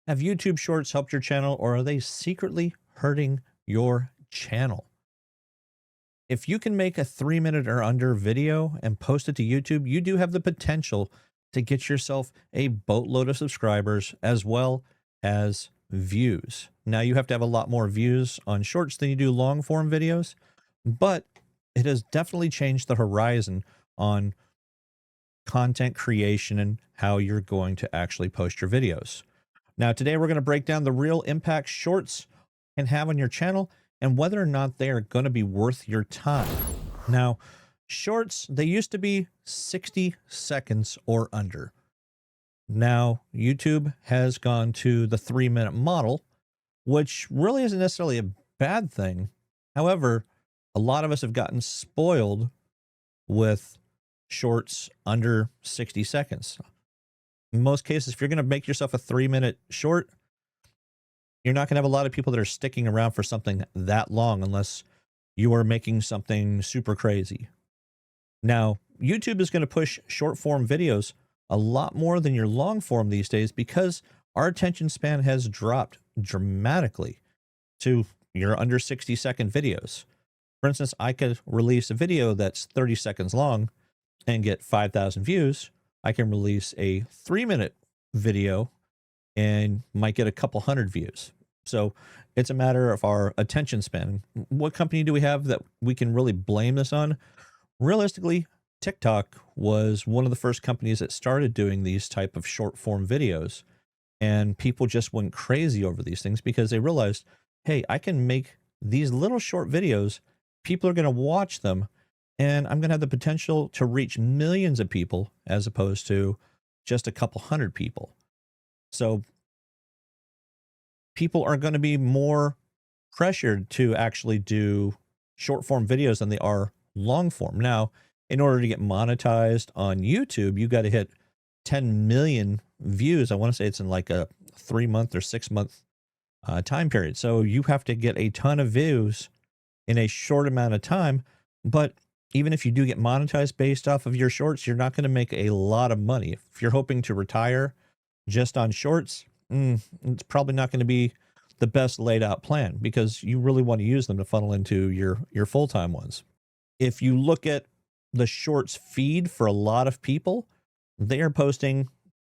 Have YouTube Shorts helped your channel, or are they secretly hurting your channel? If you can make a 3 minute or under video and post it to YouTube, you do have the potential to get yourself a boatload of subscribers as well as views. Now, you have to have a lot more views on shorts than you do long form videos, but it has definitely changed the horizon on content creation and how you're going to actually post your videos. Now, today we're going to break down the real impact shorts can have on your channel and whether or not they are going to be worth your time. Now, shorts, they used to be 60 seconds or under. Now, YouTube has gone to the 3 minute model, which really isn't necessarily a bad thing. However, a lot of us have gotten spoiled with shorts under 60 seconds. In most cases, if you're going to make yourself a 3 minute short, you're not going to have a lot of people that are sticking around for something that long unless you are making something super crazy. Now, YouTube is going to push short form videos a lot more than your long form these days because our attention span has dropped dramatically to your under 60-second videos. For instance, I could release a video that's 30 seconds long and get 5,000 views. I can release a 3 minute video and might get a couple hundred views. So it's a matter of our attention span. What company do we have that we can really blame this on? Realistically, TikTok was one of the first companies that started doing these type of short form videos, and people just went crazy over these things because they realized, hey, I can make these little short videos. People are going to watch them, and I'm going to have the potential to reach millions of people as opposed to just a couple hundred people. So people are going to be more pressured to actually do short form videos than they are long form. Now, in order to get monetized on YouTube, you got to hit 10 million views. I want to say it's in like a 3 month or 6 month time period. So you have to get a ton of views in a short amount of time. But even if you do get monetized based off of your shorts, you're not going to make a lot of money. If you're hoping to retire just on shorts, it's probably not going to be the best laid out plan because you really want to use them to funnel into your full-time ones. If you look at the shorts feed for a lot of people, they are posting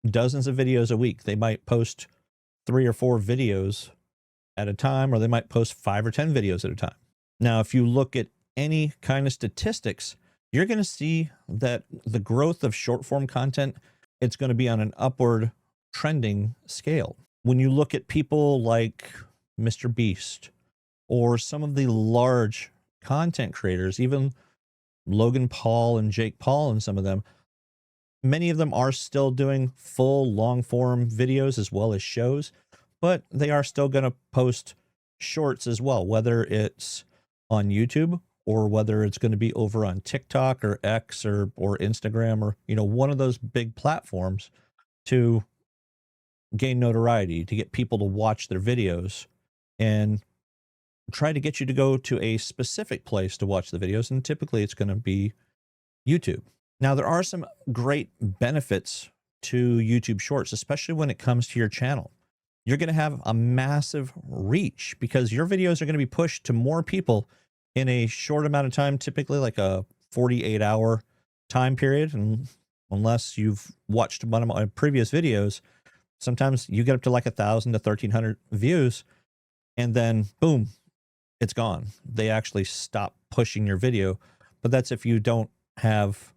dozens of videos a week. They might post 3 or 4 videos at a time, or they might post 5 or 10 videos at a time. Now, if you look at any kind of statistics, you're going to see that the growth of short form content, it's going to be on an upward trending scale. When you look at people like Mr. Beast or some of the large content creators, even Logan Paul and Jake Paul and some of them, many of them are still doing full long form videos as well as shows, but they are still going to post shorts as well, whether it's on YouTube or whether it's going to be over on TikTok or X or Instagram or, one of those big platforms to gain notoriety, to get people to watch their videos and try to get you to go to a specific place to watch the videos. And typically it's going to be YouTube. Now, there are some great benefits to YouTube Shorts, especially when it comes to your channel. You're going to have a massive reach because your videos are going to be pushed to more people in a short amount of time, typically like a 48-hour time period. And unless you've watched one of my previous videos, sometimes you get up to like 1,000 to 1,300 views, and then boom, it's gone. They actually stop pushing your video. But that's if you don't have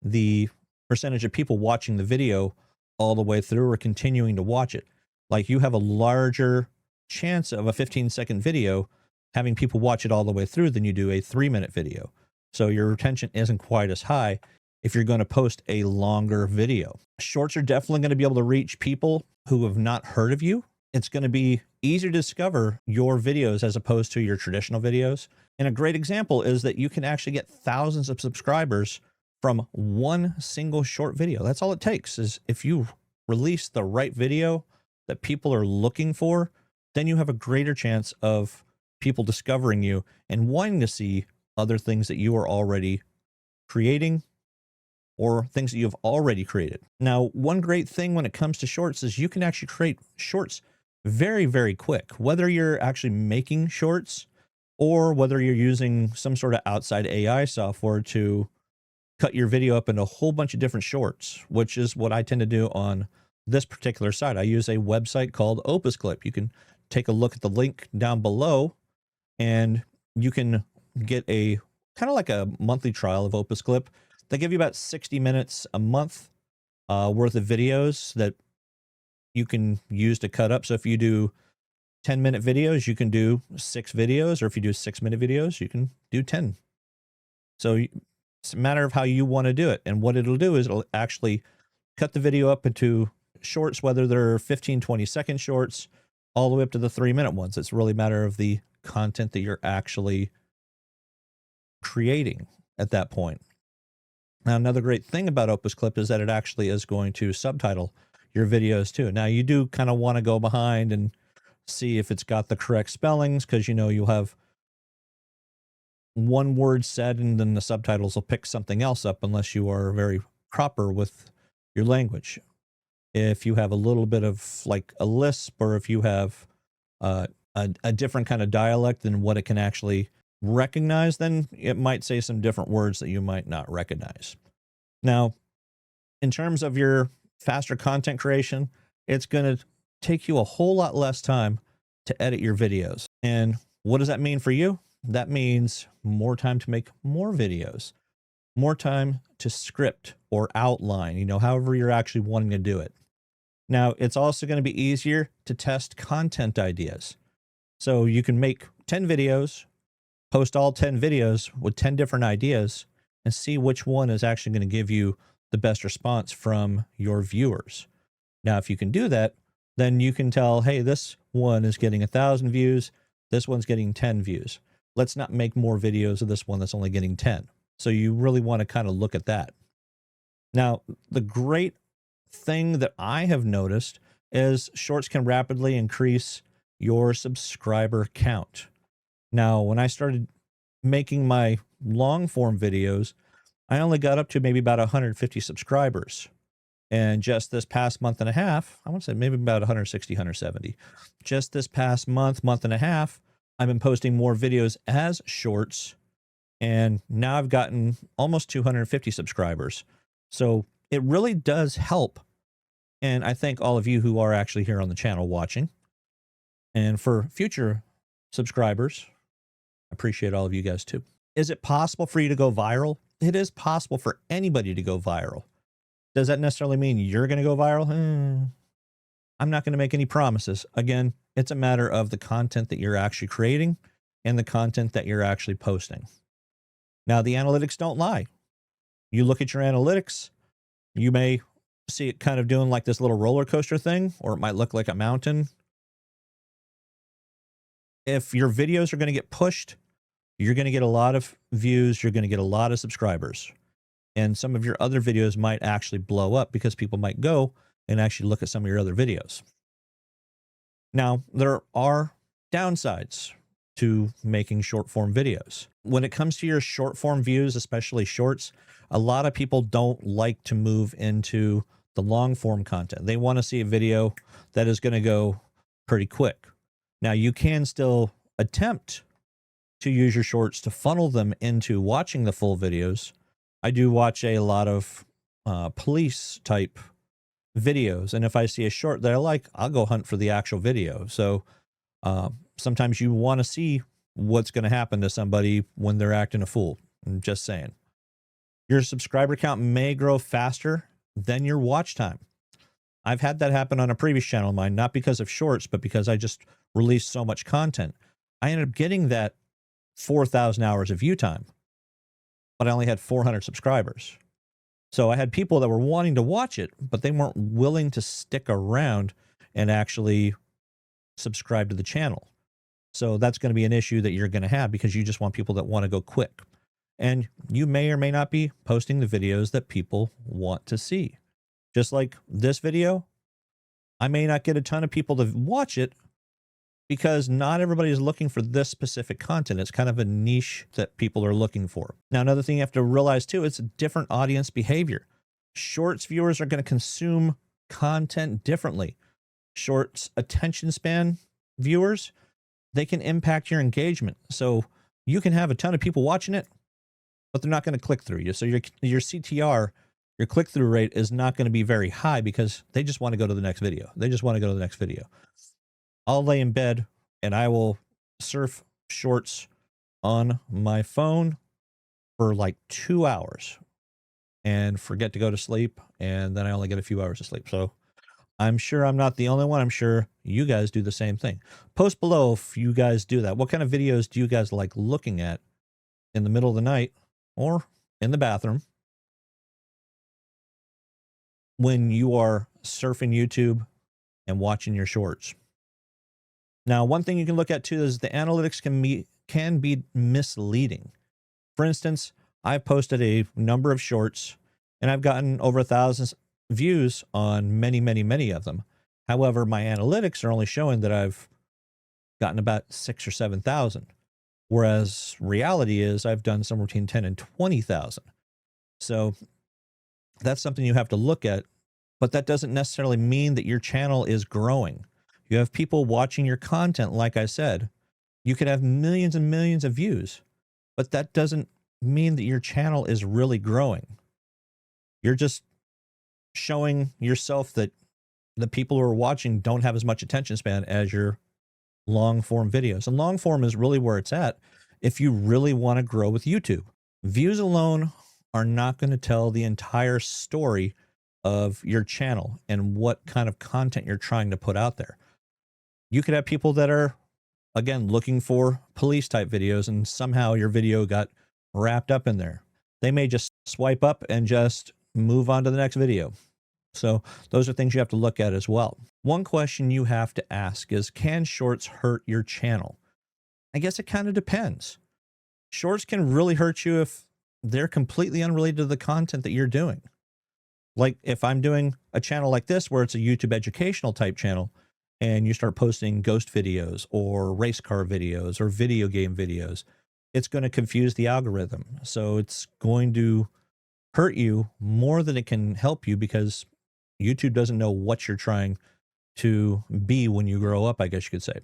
the percentage of people watching the video all the way through or continuing to watch it. Like, you have a larger chance of a 15-second video having people watch it all the way through than you do a 3-minute video. So your retention isn't quite as high if you're going to post a longer video. Shorts are definitely going to be able to reach people who have not heard of you. It's going to be easier to discover your videos as opposed to your traditional videos. And a great example is that you can actually get thousands of subscribers from one single short video. That's all it takes. Is if you release the right video that people are looking for, then you have a greater chance of people discovering you and wanting to see other things that you are already creating or things that you've already created. Now, one great thing when it comes to shorts is you can actually create shorts very, very quick, whether you're actually making shorts or whether you're using some sort of outside AI software to cut your video up into a whole bunch of different shorts, which is what I tend to do on this particular site. I use a website called Opus Clip. You can take a look at the link down below and you can get a kind of like a monthly trial of Opus Clip. They give you about 60 minutes a month worth of videos that you can use to cut up. So if you do 10-minute videos, you can do 6 videos, or if you do 6-minute videos, you can do 10. So it's a matter of how you want to do it. And what it'll do is it'll actually cut the video up into shorts, whether they're 15, 20-second shorts, all the way up to the 3-minute ones. It's really a matter of the content that you're actually creating at that point. Now, another great thing about Opus Clip is that it actually is going to subtitle your videos too. Now, you do kind of want to go behind and see if it's got the correct spellings, because you'll have one word said and then the subtitles will pick something else up unless you are very proper with your language. If you have a little bit of like a lisp, or if you have a different kind of dialect than what it can actually recognize, then it might say some different words that you might not recognize. Now, in terms of your faster content creation, it's going to take you a whole lot less time to edit your videos. And what does that mean for you? That means more time to make more videos, more time to script or outline, however you're actually wanting to do it. Now, it's also going to be easier to test content ideas. So you can make 10 videos, post all 10 videos with 10 different ideas, and see which one is actually going to give you the best response from your viewers. Now, if you can do that, then you can tell, hey, this one is getting 1,000 views. This one's getting 10 views. Let's not make more videos of this one that's only getting 10. So you really want to kind of look at that. Now, the great thing that I have noticed is shorts can rapidly increase your subscriber count. Now, when I started making my long form videos, I only got up to maybe about 150 subscribers. And just this past month and a half, I want to say maybe about 160, 170. Just this past month and a half, I've been posting more videos as shorts, and now I've gotten almost 250 subscribers. So it really does help. And I thank all of you who are actually here on the channel watching. And for future subscribers, I appreciate all of you guys too. Is it possible for you to go viral? It is possible for anybody to go viral. Does that necessarily mean you're going to go viral? I'm not going to make any promises. Again, it's a matter of the content that you're actually creating and the content that you're actually posting. Now, the analytics don't lie. You look at your analytics, you may see it kind of doing like this little roller coaster thing, or it might look like a mountain. If your videos are going to get pushed, you're going to get a lot of views, you're going to get a lot of subscribers. And some of your other videos might actually blow up because people might go and actually look at some of your other videos. Now, there are downsides to making short form videos. When it comes to your short form views, especially shorts, a lot of people don't like to move into the long form content. They want to see a video that is going to go pretty quick. Now, you can still attempt to use your shorts to funnel them into watching the full videos. I do watch a lot of police type videos, and if I see a short that I like, I'll go hunt for the actual video. So sometimes you want to see what's going to happen to somebody when they're acting a fool. I'm just saying. Your subscriber count may grow faster than your watch time. I've had that happen on a previous channel of mine, not because of shorts, but because I just released so much content. I ended up getting that 4,000 hours of view time, but I only had 400 subscribers. So I had people that were wanting to watch it, but they weren't willing to stick around and actually subscribe to the channel. So that's going to be an issue that you're going to have, because you just want people that want to go quick. And you may or may not be posting the videos that people want to see. Just like this video, I may not get a ton of people to watch it, because not everybody is looking for this specific content. It's kind of a niche that people are looking for. Now, another thing you have to realize too, it's a different audience behavior. Shorts viewers are going to consume content differently. Shorts attention span viewers, they can impact your engagement. So you can have a ton of people watching it, but they're not going to click through you. So your CTR, your click-through rate is not going to be very high because they just want to go to the next video. They just want to go to the next video. I'll lay in bed and I will surf shorts on my phone for like 2 hours and forget to go to sleep. And then I only get a few hours of sleep. So I'm sure I'm not the only one. I'm sure you guys do the same thing. Post below if you guys do that. What kind of videos do you guys like looking at in the middle of the night or in the bathroom when you are surfing YouTube and watching your shorts? Now, one thing you can look at too is the analytics can be misleading. For instance, I've posted a number of shorts and I've gotten over 1,000 views on many of them. However, my analytics are only showing that I've gotten about 6,000 or 7,000, whereas reality is I've done somewhere between 10 and 20,000. So that's something you have to look at, but that doesn't necessarily mean that your channel is growing. You have people watching your content. Like I said, you could have millions and millions of views, but that doesn't mean that your channel is really growing. You're just showing yourself that the people who are watching don't have as much attention span as your long form videos. And long form is really where it's at if you really want to grow with YouTube. Views alone are not going to tell the entire story of your channel and what kind of content you're trying to put out there. You could have people that are, again, looking for police type videos and somehow your video got wrapped up in there. They may just swipe up and just move on to the next video. So those are things you have to look at as well. One question you have to ask is, can shorts hurt your channel? I guess it kind of depends. Shorts can really hurt you if they're completely unrelated to the content that you're doing. Like if I'm doing a channel like this, where it's a YouTube educational type channel, and you start posting ghost videos or race car videos or video game videos, it's going to confuse the algorithm. So it's going to hurt you more than it can help you because YouTube doesn't know what you're trying to be when you grow up, I guess you could say.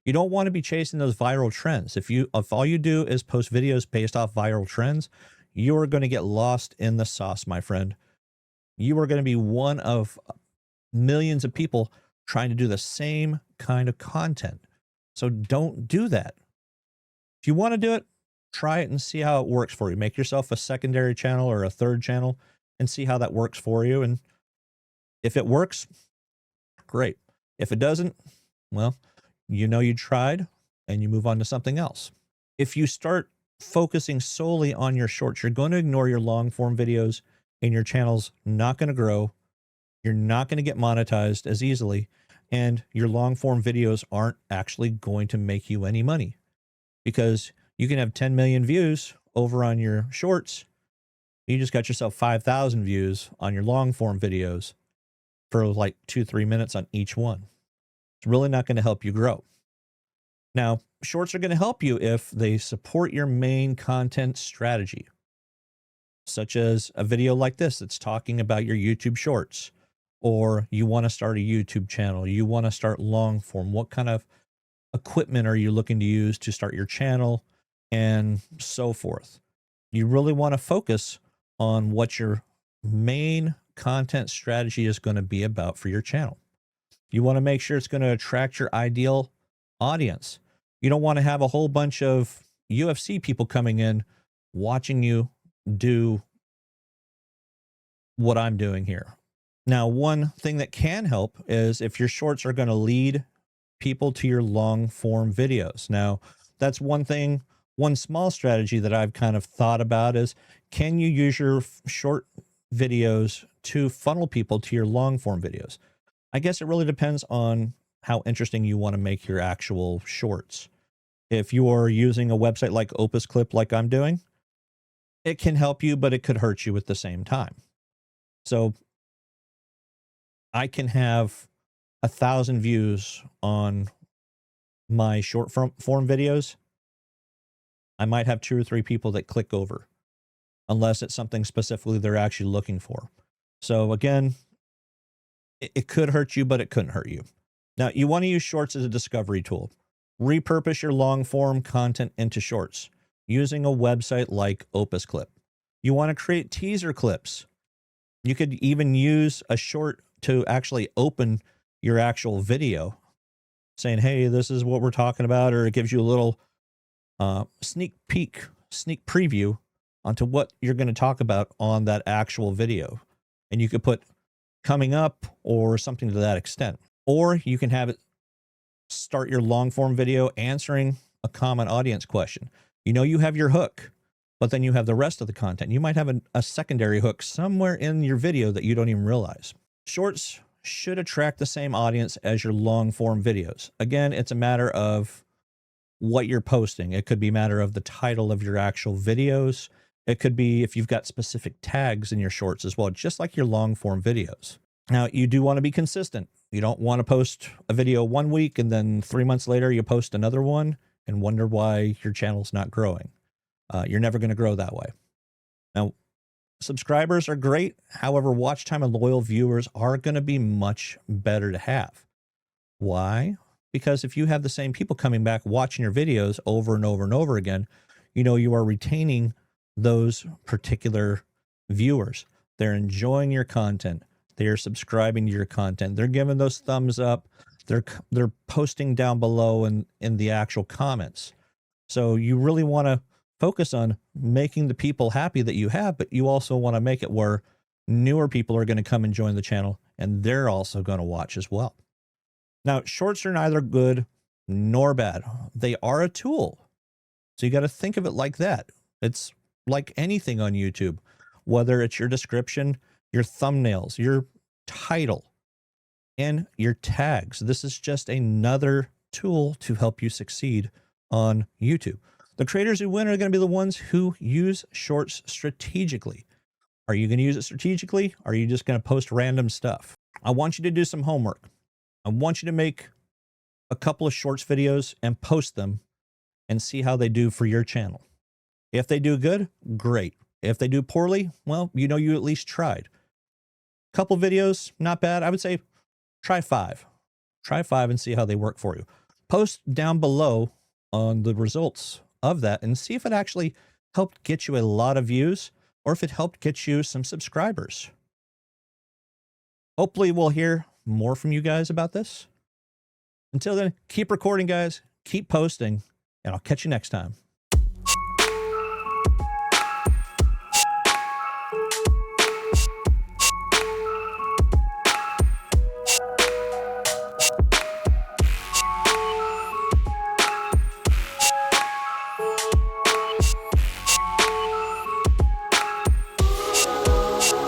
You don't want to be chasing those viral trends. If all you do is post videos based off viral trends, you're going to get lost in the sauce, my friend. You are going to be one of millions of people trying to do the same kind of content. So don't do that. If you want to do it, try it and see how it works for you. Make yourself a secondary channel or a third channel and see how that works for you. And if it works, great. If it doesn't, well, you know you tried and you move on to something else. If you start focusing solely on your shorts, you're going to ignore your long form videos and your channel's not going to grow. You're not going to get monetized as easily, and your long form videos aren't actually going to make you any money because you can have 10 million views over on your shorts. You just got yourself 5,000 views on your long form videos for like 2-3 minutes on each one. It's really not going to help you grow. Now, shorts are going to help you if they support your main content strategy, such as a video like this that's talking about your YouTube shorts, or you want to start a YouTube channel, you want to start long form. What kind of equipment are you looking to use to start your channel and so forth? You really want to focus on what your main content strategy is going to be about for your channel. You want to make sure it's going to attract your ideal audience. You don't want to have a whole bunch of UFC people coming in watching you do what I'm doing here. Now, one thing that can help is if your shorts are going to lead people to your long form videos. Now, that's one thing, one small strategy that I've kind of thought about is, can you use your short videos to funnel people to your long form videos? I guess it really depends on how interesting you want to make your actual shorts. If you are using a website like Opus Clip, like I'm doing, it can help you, but it could hurt you at the same time. So I can have 1,000 views on my short form videos, I might have 2 or 3 people that click over, unless it's something specifically they're actually looking for. So again, it could hurt you, but it couldn't hurt you. Now, you want to use shorts as a discovery tool. Repurpose your long form content into shorts using a website like Opus Clip. You want to create teaser clips. You could even use a short to actually open your actual video, saying, hey, this is what we're talking about, or it gives you a little sneak preview onto what you're going to talk about on that actual video. And you could put coming up or something to that extent. Or you can have it start your long form video answering a common audience question. You know, you have your hook, but then you have the rest of the content. You might have a secondary hook somewhere in your video that you don't even realize. Shorts should attract the same audience as your long form videos. Again, it's a matter of what you're posting. It could be a matter of the title of your actual videos. It could be if you've got specific tags in your shorts as well, just like your long form videos. Now, you do want to be consistent. You don't want to post a video 1 week and then 3 months later you post another one and wonder why your channel's not growing. You're never going to grow that way. Now, subscribers are great. However, watch time and loyal viewers are going to be much better to have. Why? Because if you have the same people coming back watching your videos over and over and over again, you know, you are retaining those particular viewers. They're enjoying your content. They are subscribing to your content. They're giving those thumbs up. They're posting down below in the actual comments. So you really want to focus on making the people happy that you have, but you also want to make it where newer people are going to come and join the channel and they're also going to watch as well. Now, shorts are neither good nor bad. They are a tool. So you got to think of it like that. It's like anything on YouTube, whether it's your description, your thumbnails, your title, and your tags. This is just another tool to help you succeed on YouTube. The creators who win are going to be the ones who use shorts strategically. Are you going to use it strategically? Or are you just going to post random stuff? I want you to do some homework. I want you to make a couple of shorts videos and post them and see how they do for your channel. If they do good, great. If they do poorly, well, you know you at least tried. Couple videos, not bad. I would say try 5. Try 5 and see how they work for you. Post down below on the results of that and see if it actually helped get you a lot of views or if it helped get you some subscribers. Hopefully we'll hear more from you guys about this. Until then, keep recording, guys. Keep posting, and I'll catch you next time.